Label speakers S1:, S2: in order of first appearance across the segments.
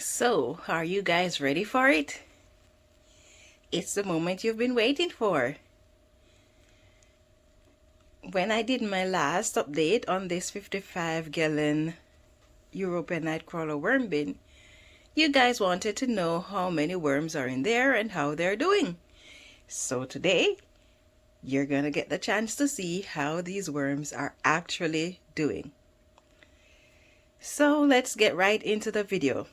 S1: So, are you guys ready for it? It's the moment you've been waiting for. When I did my last update on this 55-gallon European nightcrawler worm bin, you guys wanted to know how many worms are in there and how they're doing. So today, you're gonna get the chance to see how these worms are actually doing. So let's get right into the video.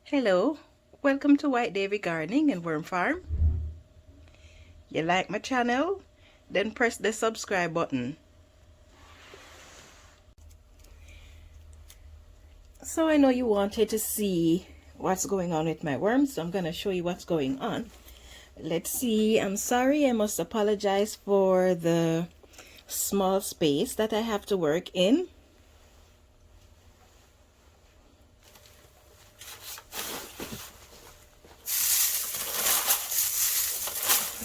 S1: Hello, welcome to White Davy Gardening and Worm Farm. You like my channel? Then press the subscribe button. So I know you wanted to see what's going on with my worms, so I'm going to show you what's going on. Let's see. I'm sorry, I must apologize for the small space that I have to work in.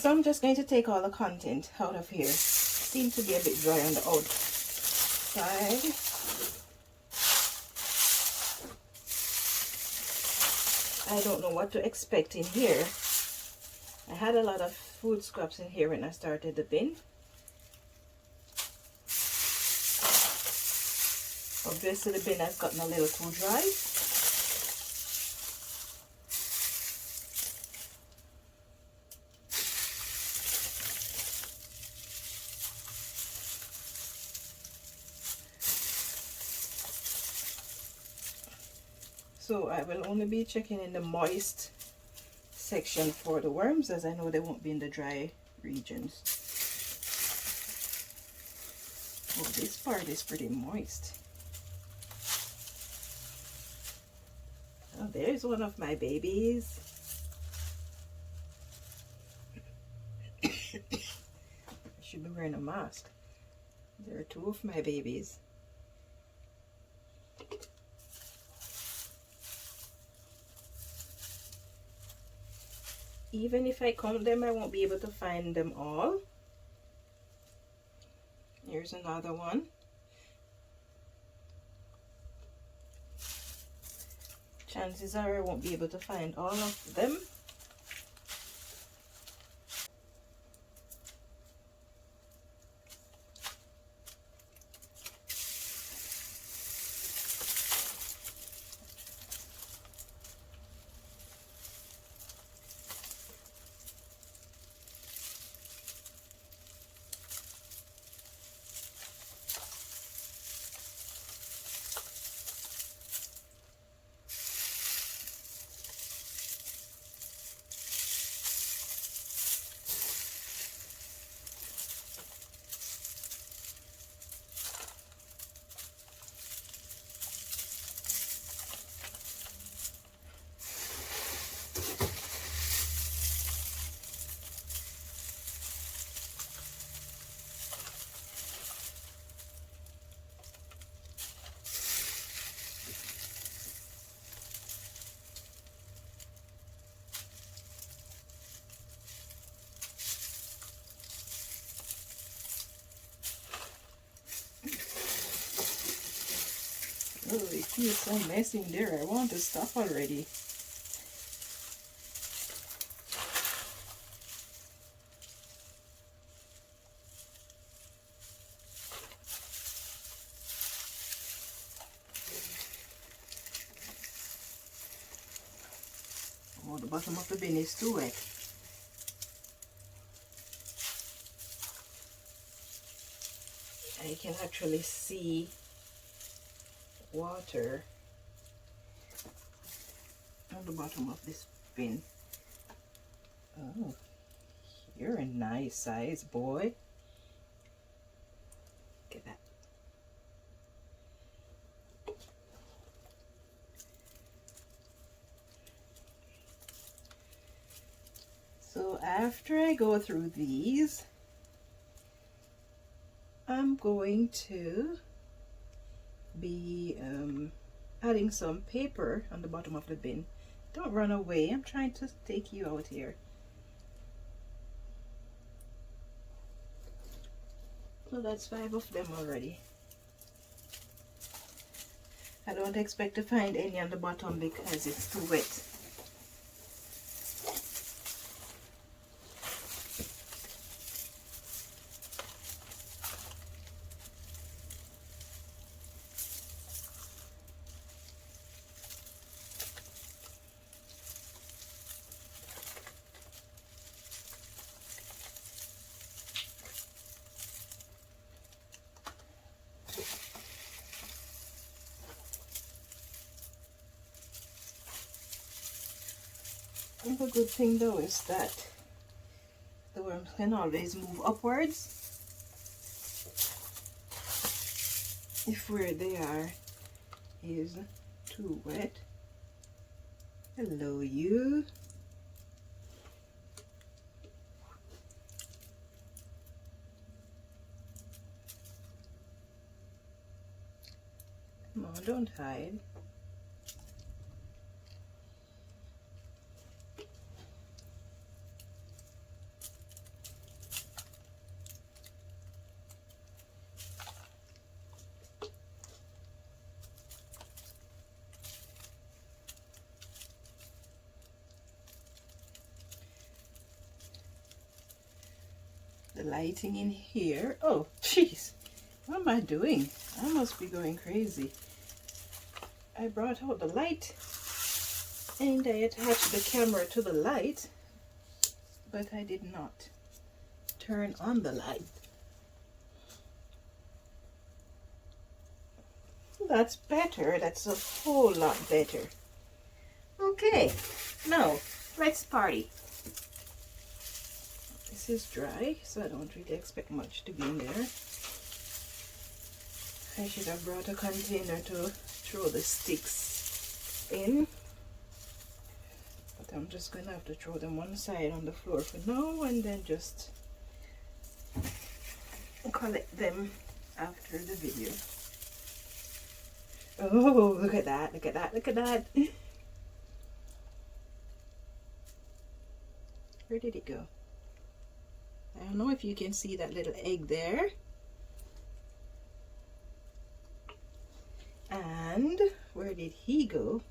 S1: So I'm just going to take all the content out of here. Seems to be a bit dry on the outside. I don't know what to expect in here. I had a lot of food scraps in here when I started the bin. Obviously the bin has gotten a little too dry. So I will only be checking in the moist section for the worms, as I know they won't be in the dry regions. Oh, this part is pretty moist. Oh, there's one of my babies. I should be wearing a mask. There are two of my babies. Even if I count them, I won't be able to find them all. Here's another one. Chances are I won't be able to find all of them. Oh, it feels so messy in there. I want to stop already. Oh, the bottom of the bin is too wet. I can actually see water on the bottom of this bin. Oh, you're a nice size boy. Look at that. So after I go through these, I'm going to be adding some paper on the bottom of the bin. Don't run away. I'm trying to take you out here. So that's 5 of them already. I don't expect to find any on the bottom because it's too wet. And the good thing though is that the worms can always move upwards if where they are is too wet. Hello, you. Come on, don't hide. The lighting in here. Oh, jeez. What am I doing? I must be going crazy. I brought out the light and I attached the camera to the light, but I did not turn on the light. That's better. That's a whole lot better. Okay, now let's party. This is dry, so I don't really expect much to be in there. I should have brought a container to throw the sticks in, but I'm just gonna have to throw them one side on the floor for now and then just collect them after the video. Oh, look at that, look at that, look at that. Where did it go? I don't know if you can see that little egg there. And where did he go?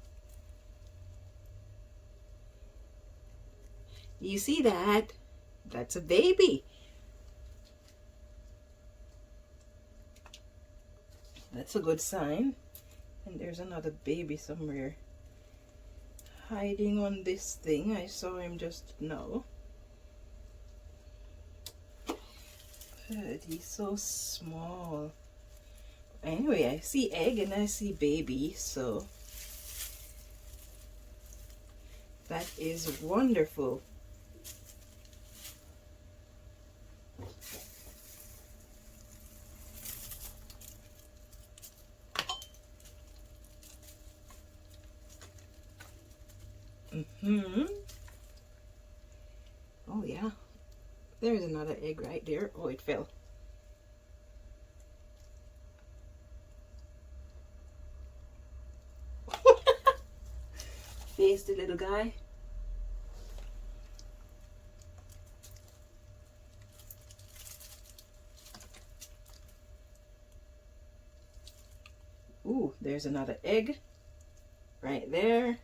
S1: You see that? That's a baby. That's a good sign. And there's another baby somewhere hiding on this thing. I saw him just now. But he's so small. Anyway, I see egg and I see baby, so that is wonderful. Oh yeah, there's another egg right there. Oh, it fell. Face the little guy. Ooh, there's another egg right there.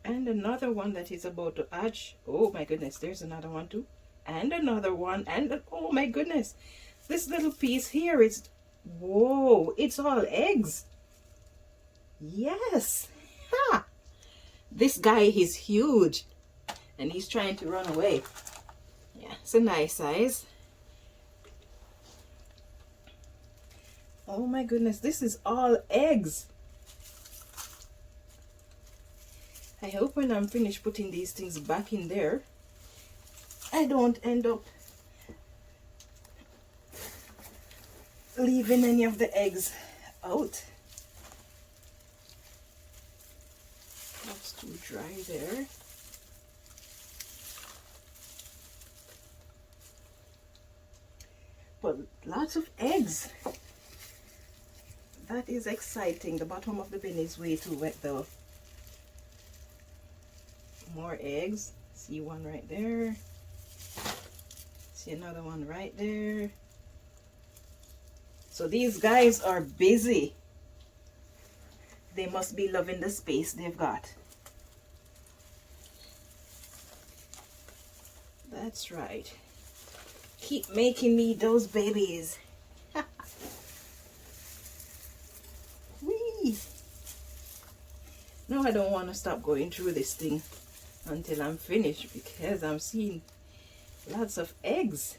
S1: And another one that is about to hatch. Oh my goodness, there's another one too. And another one. And oh my goodness, this little piece here is, whoa, it's all eggs. Yes. Ha! This guy is huge and he's trying to run away. Yeah, it's a nice size. Oh my goodness, this is all eggs. I hope when I'm finished putting these things back in there, I don't end up leaving any of the eggs out. That's too dry there. But lots of eggs. That is exciting. The bottom of the bin is way too wet though. More eggs. See one right there. See another one right there. So these guys are busy. They must be loving the space they've got. That's right. Keep making me those babies. Whee! No, I don't want to stop going through this thing until I'm finished because I'm seeing lots of eggs.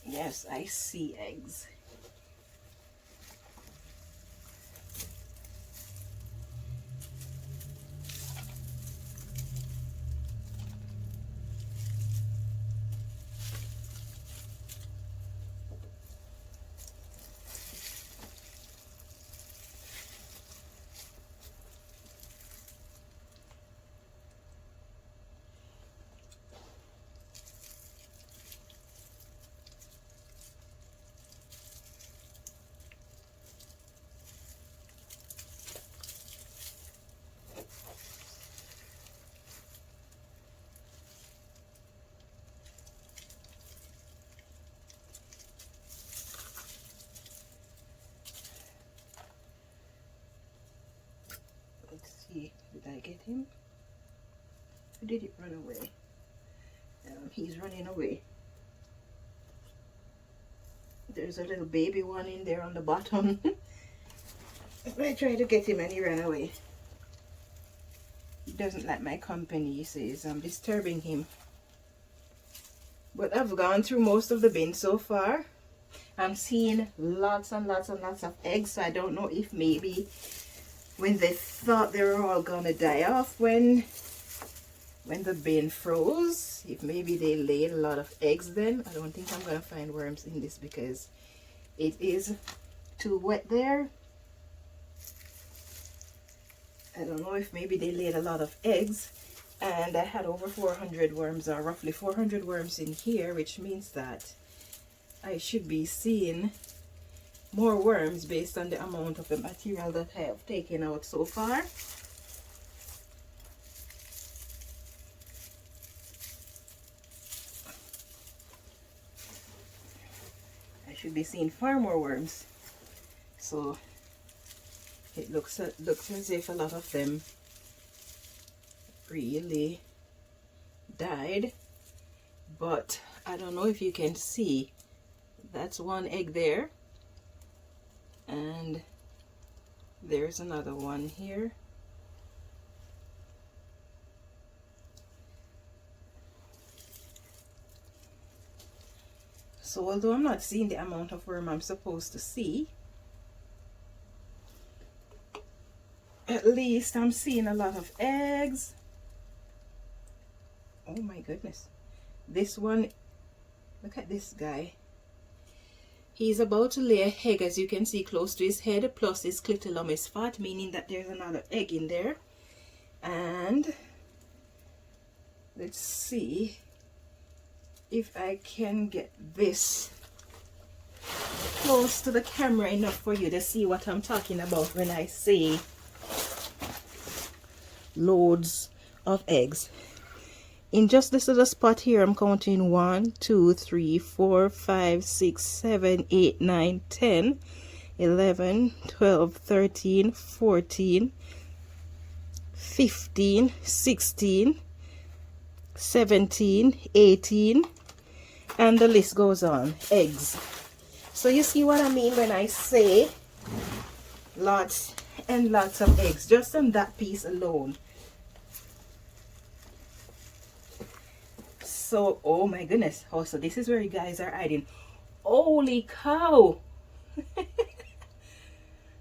S1: Yes, I see eggs. Let's see, did I get him? Or did it run away? He's running away. There's a little baby one in there on the bottom. I tried to get him and he ran away. He doesn't like my company, he says I'm disturbing him. But I've gone through most of the bin so far. I'm seeing lots and lots and lots of eggs, so I don't know if maybe when they thought they were all gonna die off when the bin froze, if maybe they laid a lot of eggs then. I don't think I'm gonna find worms in this because it is too wet there. I don't know if maybe they laid a lot of eggs, and I had over 400 worms, or roughly 400 worms in here, which means that I should be seeing more worms based on the amount of the material that I have taken out so far. I should be seeing far more worms. So it looks as if a lot of them really died, but I don't know if you can see, that's one egg there, and there's another one here. So although I'm not seeing the amount of worm I'm supposed to see, at least I'm seeing a lot of eggs. Oh my goodness. This one, look at this guy. He's about to lay an egg, as you can see, close to his head, plus his clitellum is fat, meaning that there's another egg in there. And let's see if I can get this close to the camera enough for you to see what I'm talking about when I say loads of eggs. In just this little spot here, I'm counting 1, 2, 3, 4, 5, 6, 7, 8, 9, 10, 11, 12, 13, 14, 15, 16, 17, 18, and the list goes on. Eggs. So you see what I mean when I say lots and lots of eggs, just on that piece alone. So, oh my goodness. Oh, so this is where you guys are hiding. Holy cow.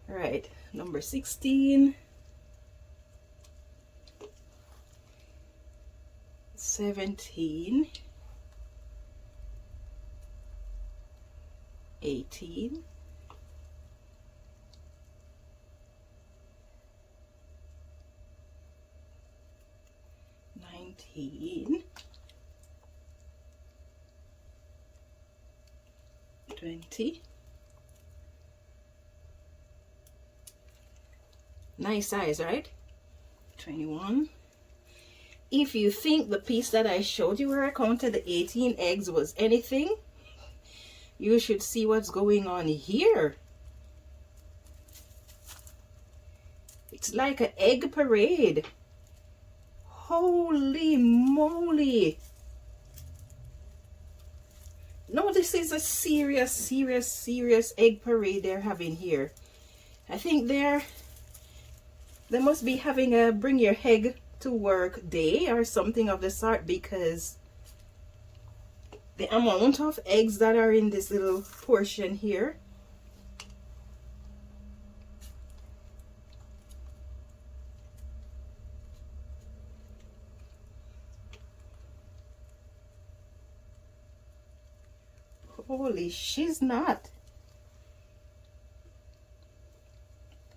S1: Right, number 16, 17, 18, 19, 20, Nice size, right? 21. If you think the piece that I showed you where I counted the 18 eggs was anything, you should see what's going on here. It's like an egg parade. Holy moly. No, this is a serious egg parade they're having here. I think they must be having a bring your egg to work day or something of the sort, because the amount of eggs that are in this little portion here. Holy she's not.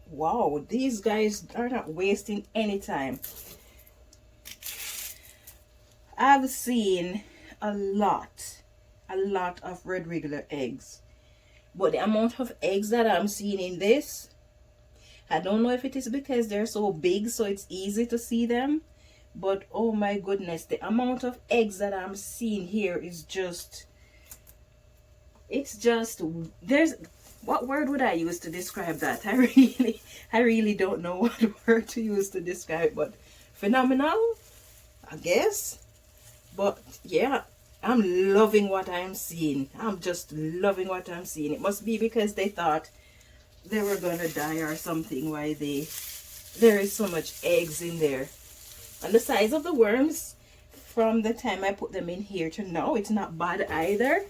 S1: Wow, these guys are not wasting any time. I've seen a lot of red regular eggs, but the amount of eggs that I'm seeing in this, I don't know if it is because they're so big so it's easy to see them, but oh my goodness, the amount of eggs that I'm seeing here is just, it's just, there's, what word would I use to describe that? I really don't know what word to use to describe, but phenomenal, I guess. But yeah, I'm loving what I'm seeing. I'm just loving what I'm seeing. It must be because they thought they were gonna die or something, why there is so much eggs in there. And the size of the worms from the time I put them in here to now, it's not bad either.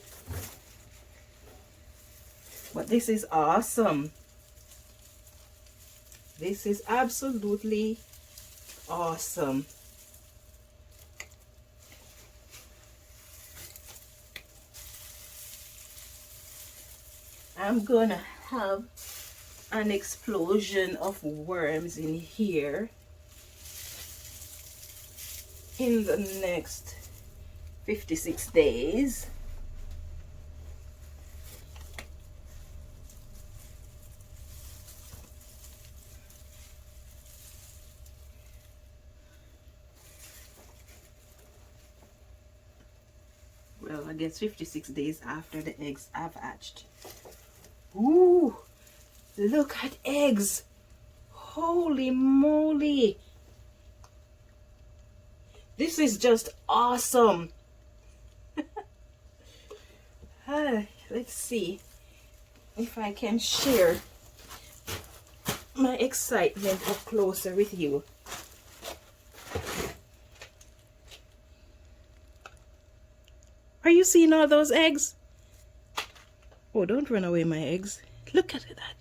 S1: But this is awesome. This is absolutely awesome. I'm gonna have an explosion of worms in here in the next 56 days. Well, I guess 56 days after the eggs have hatched. Ooh, look at eggs. Holy moly. This is just awesome. Let's see if I can share my excitement up closer with you. Are you seeing all those eggs? Oh, don't run away, my eggs. Look at that.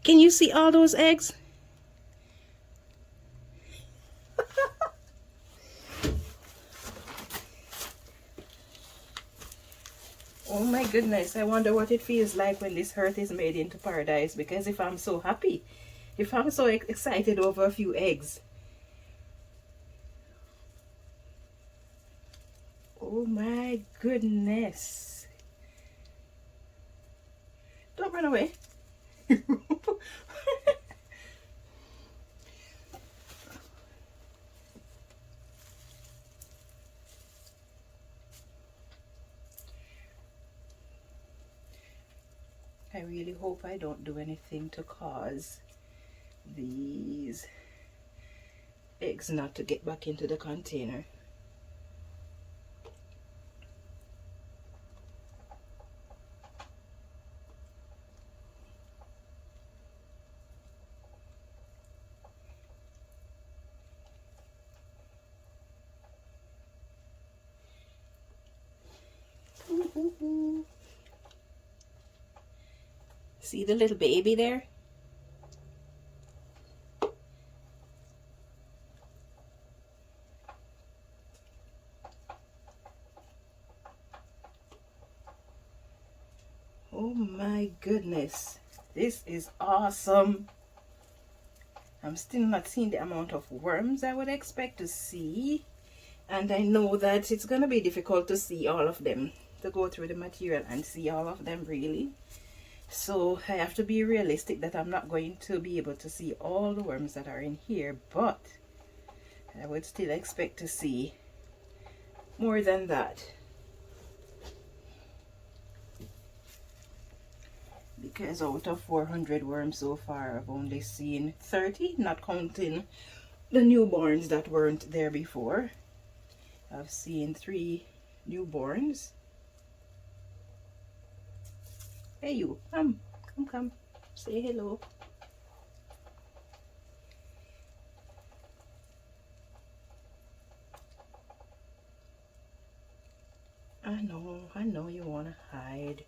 S1: Can you see all those eggs? Oh my goodness, I wonder what it feels like when this earth is made into paradise, because if I'm so happy, if I'm so excited over a few eggs. Oh my goodness. Don't run away. I really hope I don't do anything to cause these eggs not to get back into the container. See the little baby there? Oh my goodness, this is awesome. I'm still not seeing the amount of worms I would expect to see, and I know that it's gonna be difficult to see all of them, to go through the material and see all of them really. So I have to be realistic that I'm not going to be able to see all the worms that are in here, but I would still expect to see more than that. Because out of 400 worms so far, I've only seen 30, not counting the newborns that weren't there before. I've seen 3 newborns. Hey you, come, say hello. I know you wanna hide.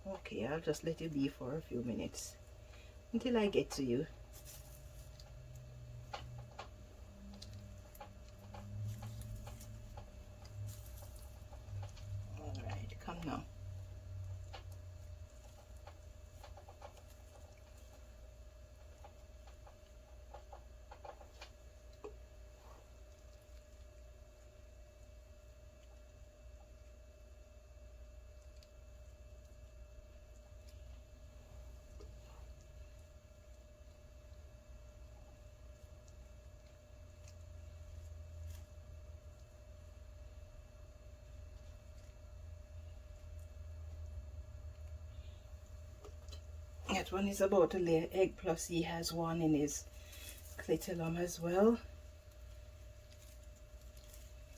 S1: Okay, I'll just let you be for a few minutes until I get to you. Alright, come now. That one is about to lay an egg, plus he has one in his clitellum as well.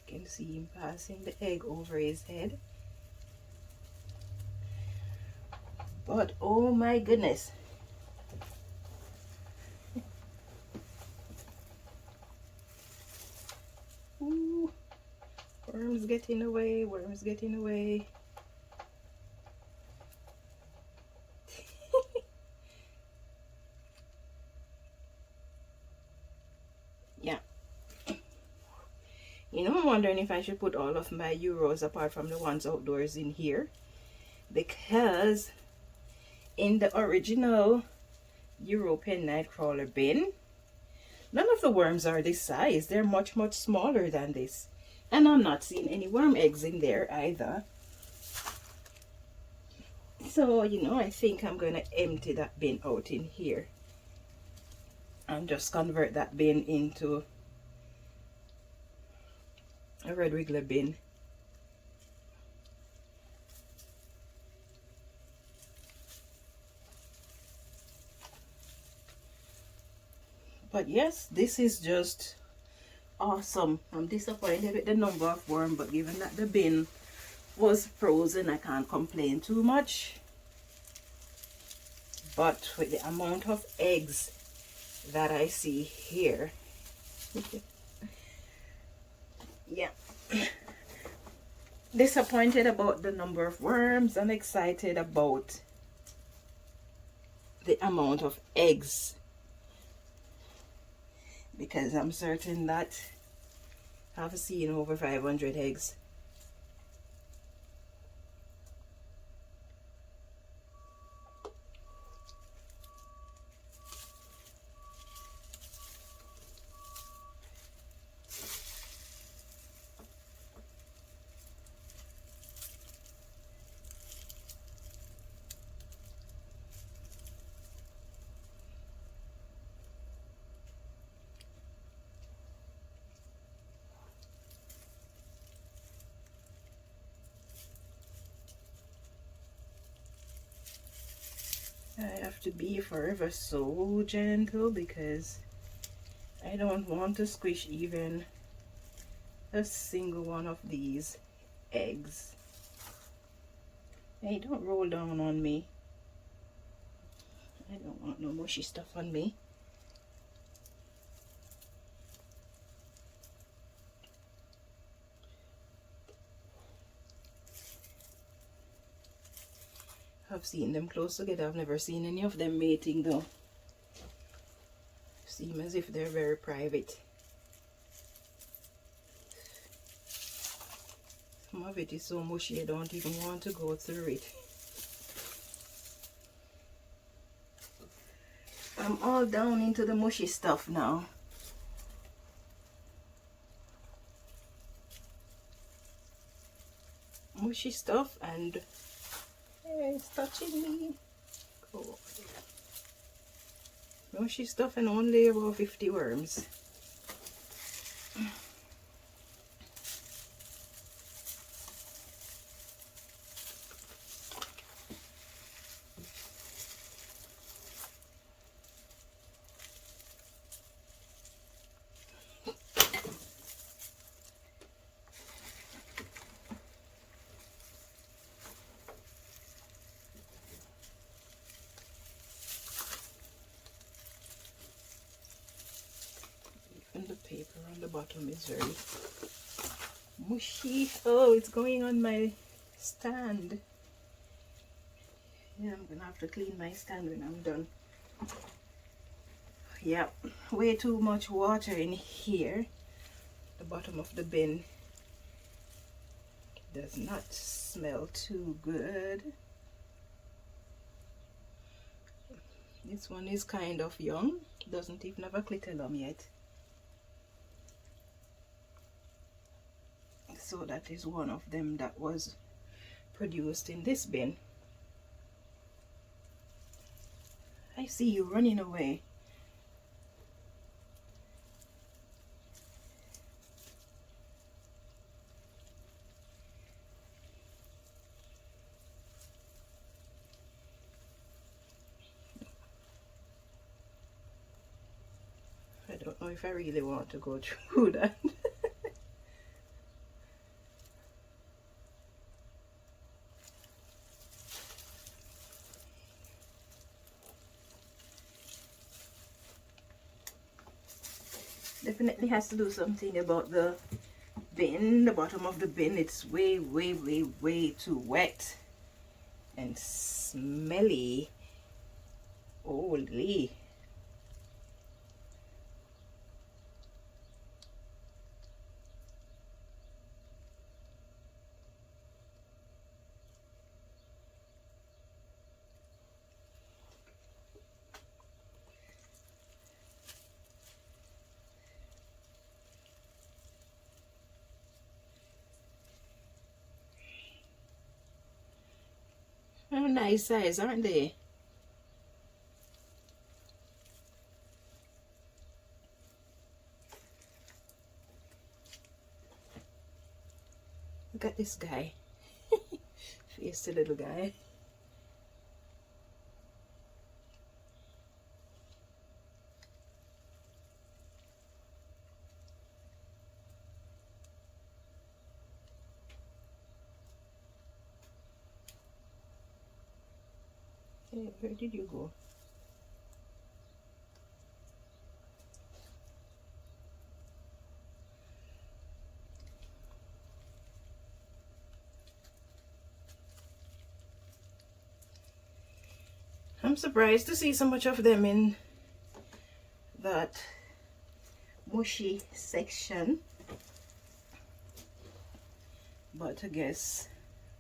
S1: You can see him passing the egg over his head. But oh my goodness. Ooh, worms getting away, worms getting away. Yeah. You know, I'm wondering if I should put all of my euros apart from the ones outdoors in here, because in the original European nightcrawler bin, none of the worms are this size. They're much smaller than this, and I'm not seeing any worm eggs in there either. So, you know, I think I'm gonna empty that bin out in here and just convert that bin into a red wiggler bin. But yes, this is just awesome. I'm disappointed with the number of worms, but given that the bin was frozen, I can't complain too much. But with the amount of eggs that I see here, yeah, disappointed about the number of worms and excited about the amount of eggs, because I'm certain that I've seen over 500 eggs. I have to be forever so gentle because I don't want to squish even a single one of these eggs. Hey, don't roll down on me. I don't want no mushy stuff on me. I've seen them close together. I've never seen any of them mating though. Seem as if they're very private. Some of it is so mushy I don't even want to go through it. I'm all down into the mushy stuff now. Mushy stuff, and it's touching me. Oh, no, she's stuffing only about 50 worms. And the paper on the bottom is very mushy. Oh, it's going on my stand. Yeah, I'm gonna have to clean my stand when I'm done. Yep, way too much water in here. The bottom of the bin does not smell too good. This one is kind of young, doesn't even have a clitellum yet. So that is one of them that was produced in this bin. I see you running away. I don't know if I really want to go through that. Definitely has to do something about the bin, the bottom of the bin. It's way too wet and smelly. Holy. Oh, nice size, aren't they? Look at this guy. Face the little guy. Hey, where did you go? I'm surprised to see so much of them in that mushy section, but I guess,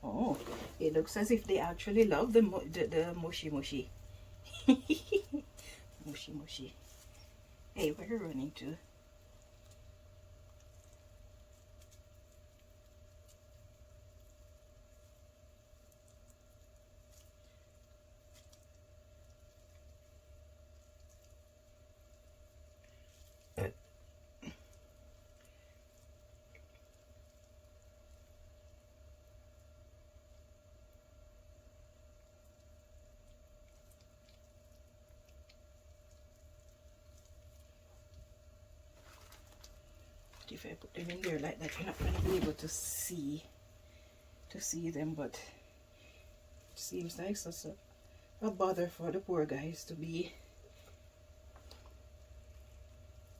S1: oh, it looks as if they actually love the mushy mushy. Mushy mushy. Hey, where are you running to? If I put them in there like that, you're not going to be able to see them, but it seems like such a bother for the poor guys to be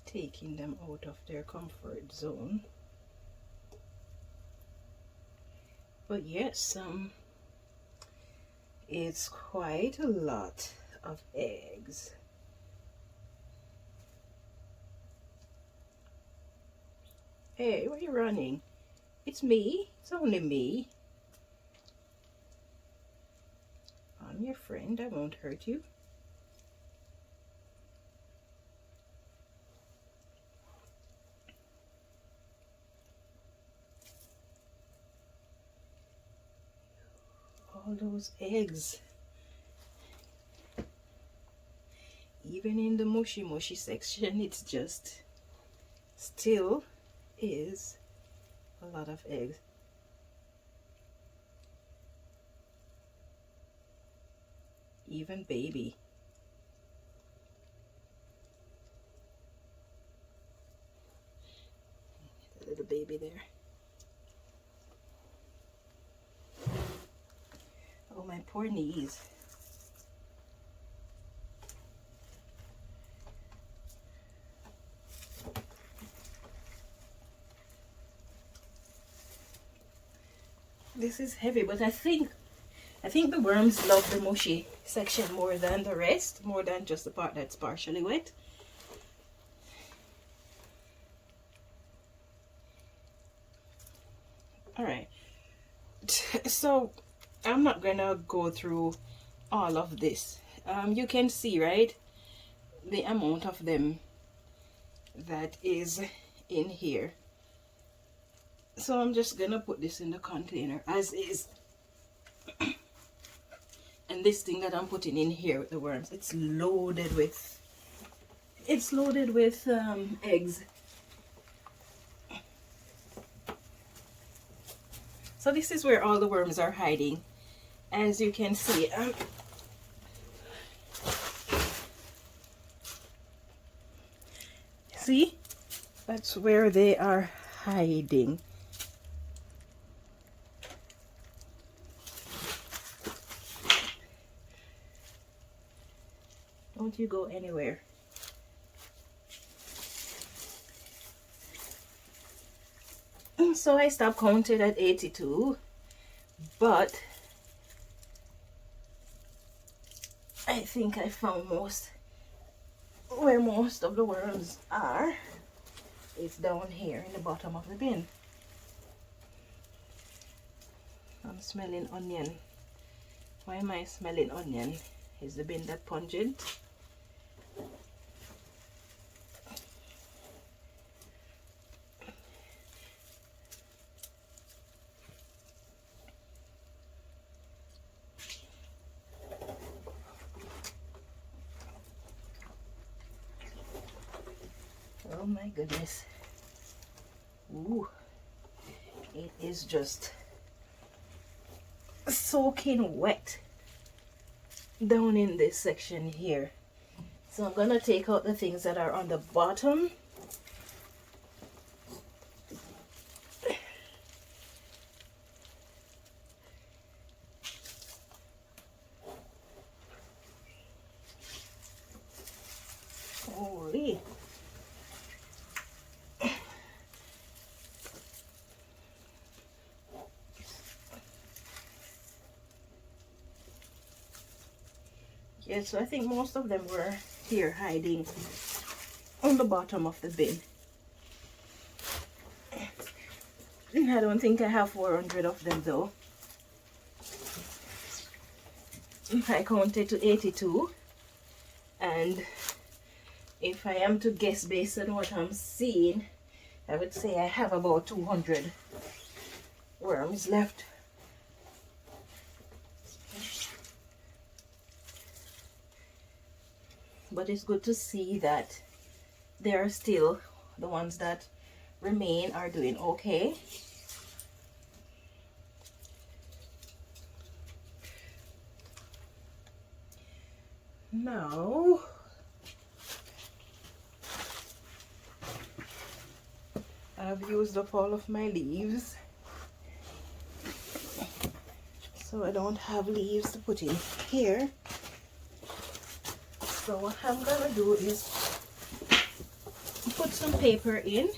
S1: taking them out of their comfort zone. But yes, it's quite a lot of eggs. Hey, where are you running? It's me. It's only me. I'm your friend. I won't hurt you. All those eggs. Even in the mushy section, it's just still is a lot of eggs. Even baby. A little baby there. Oh, my poor knees. This is heavy, but I think the worms love the mushy section more than the rest, more than just the part that's partially wet. All right, so I'm not gonna go through all of this. You can see, right, the amount of them that is in here. So I'm just gonna put this in the container as is. And this thing that I'm putting in here with the worms, it's loaded with eggs. So this is where all the worms are hiding, as you can see. See, that's where they are hiding. Don't you go anywhere. So I stopped counting at 82, but I think I found where most of the worms are. It's down here in the bottom of the bin. I'm smelling onion. Why am I smelling onion? Is the bin that pungent? Oh my goodness. Ooh, it is just soaking wet down in this section here. So I'm gonna take out the things that are on the bottom. Holy. Yeah, so I think most of them were here hiding on the bottom of the bin. I don't think I have 400 of them though. I counted to 82, and if I am to guess based on what I'm seeing, I would say I have about 200 worms left. But it's good to see that they are still, the ones that remain are doing okay. Now, I've used up all of my leaves, so I don't have leaves to put in here. So what I'm gonna do is put some paper in,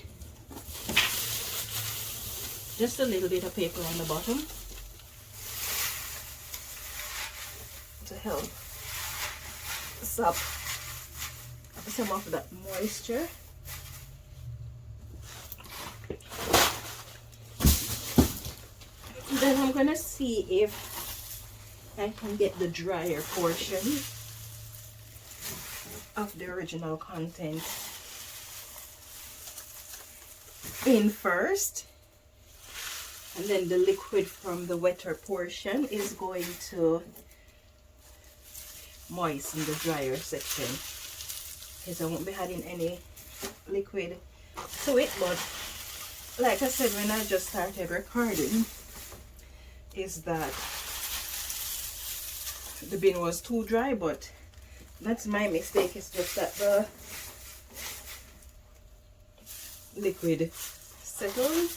S1: just a little bit of paper on the bottom to help sop some of that moisture. Then I'm gonna see if I can get the drier portion of the original content in first, and then the liquid from the wetter portion is going to moisten the drier section. because I won't be adding any liquid to it. But like I said when I just started recording, is that the bin was too dry, but that's my mistake. It's just that the liquid settled,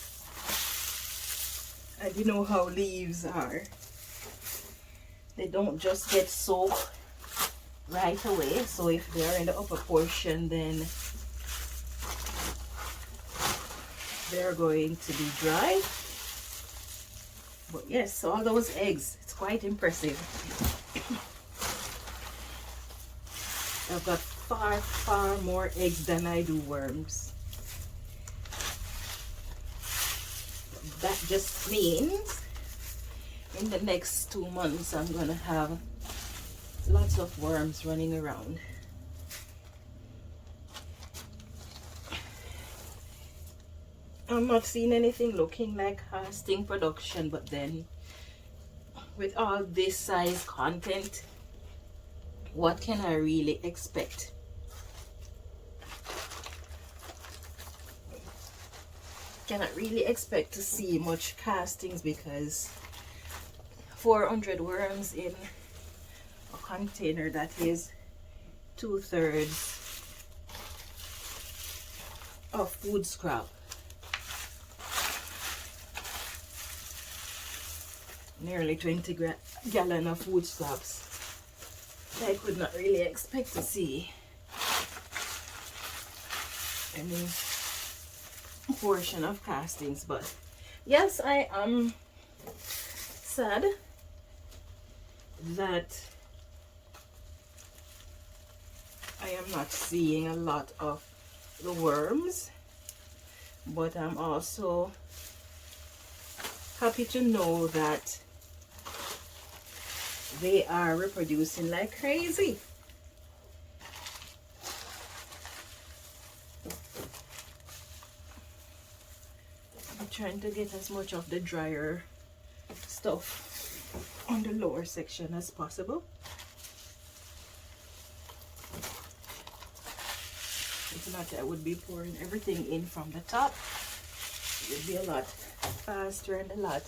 S1: and you know how leaves are, they don't just get soaked right away. So if they are in the upper portion, then they're going to be dry. But yes, all those eggs, it's quite impressive. I've got far more eggs than I do worms. That just means in the next 2 months I'm gonna have lots of worms running around. I'm not seeing anything looking like casting production, but then with all this size content, what can I really expect? Cannot really expect to see much castings, because 400 worms in a container, that is 2/3 of food scrap. Nearly 20 gallon of food scraps. I could not really expect to see any portion of castings. But yes, I am sad that I am not seeing a lot of the worms, but I'm also happy to know that they are reproducing like crazy. I'm trying to get as much of the drier stuff on the lower section as possible. If not, I would be pouring everything in from the top. It would be a lot faster and a lot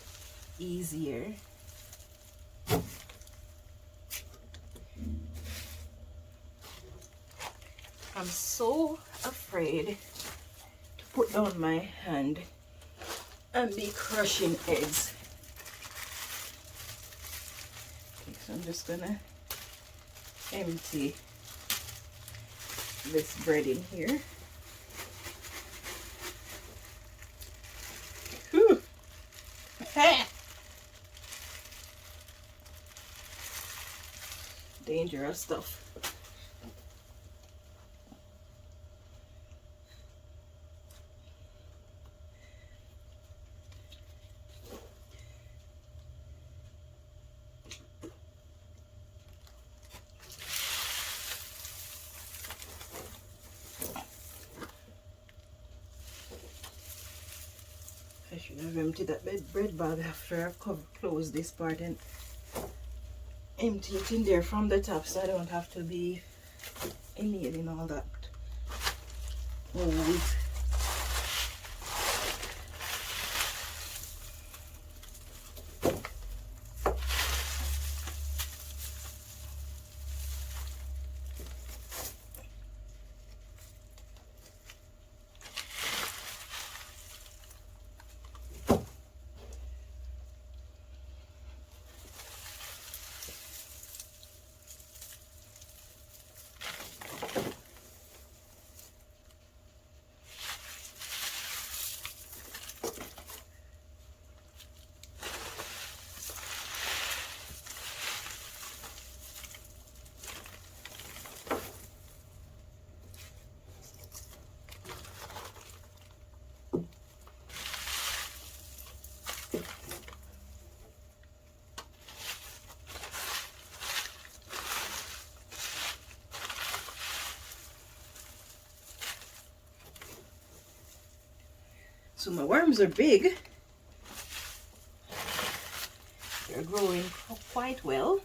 S1: easier. I'm so afraid to put down my hand and be crushing eggs. Okay, so I'm just gonna empty this bread in here. Whew. Dangerous stuff. I should have emptied that bread bag after I've closed this part and empty it in there from the top, so I don't have to be inhaling all that mold. So my worms are big. They're growing quite well.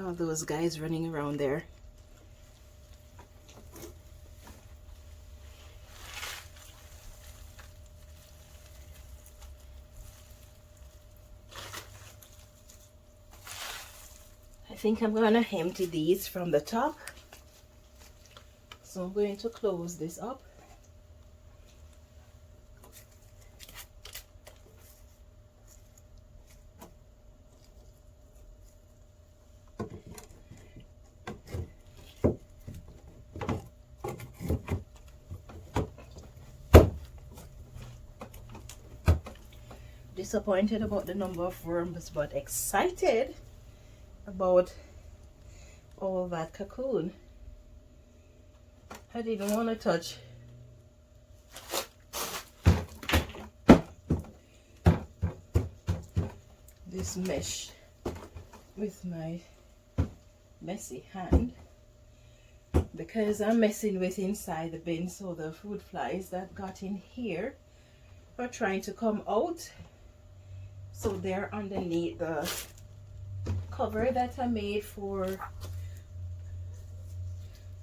S1: all those guys running around there. I think I'm gonna empty these from the top, so I'm going to close this up. Disappointed about the number of worms, but excited about all that cocoon. I didn't want to touch this mesh with my messy hand because I'm messing with inside the bin, so the fruit flies that got in here are trying to come out. So they're underneath the cover that I made for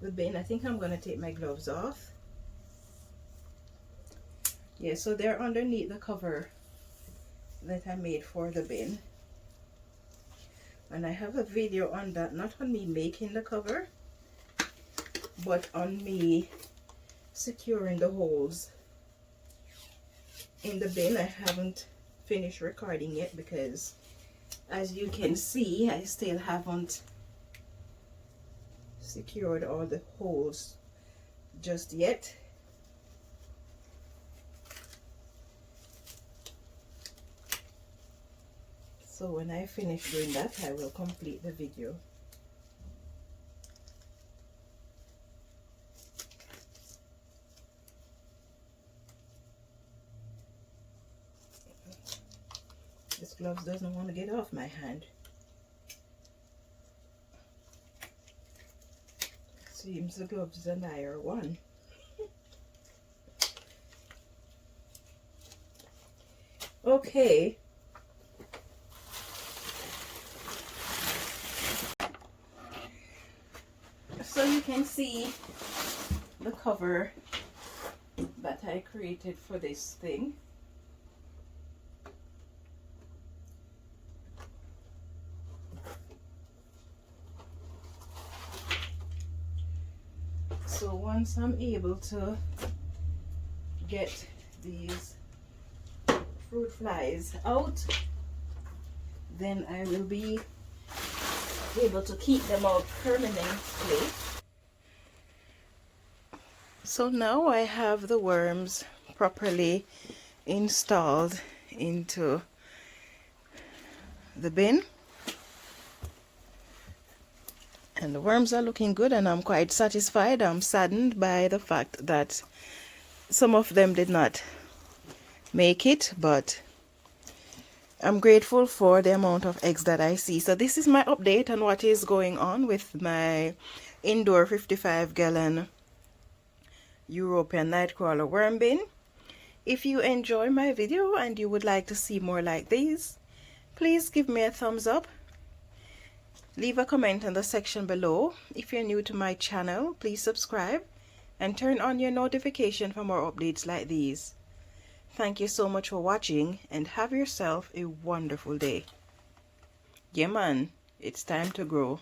S1: the bin. I think I'm gonna take my gloves off. Yeah, so they're underneath the cover that I made for the bin, and I have a video on that, not on me making the cover, but on me securing the holes in the bin. I haven't finished recording yet because, as you can see, I still haven't secured all the holes just yet. So when I finish doing that, I will complete the video. This glove doesn't want to get off my hand. Seems the gloves and I are one. Okay. So you can see the cover that I created for this thing. So once I'm able to get these fruit flies out, then I will be able to keep them out permanently. So now I have the worms properly installed into the bin, and the worms are looking good, and I'm quite satisfied. I'm saddened by the fact that some of them did not make it, but I'm grateful for the amount of eggs that I see. So this is my update on what is going on with my indoor 55-gallon European nightcrawler worm bin. If you enjoy my video and you would like to see more like these, please give me a thumbs up. Leave a comment in the section below. If you're new to my channel, please subscribe and turn on your notification for more updates like these. Thank you so much for watching, and have yourself a wonderful day. Yeah man, it's time to grow.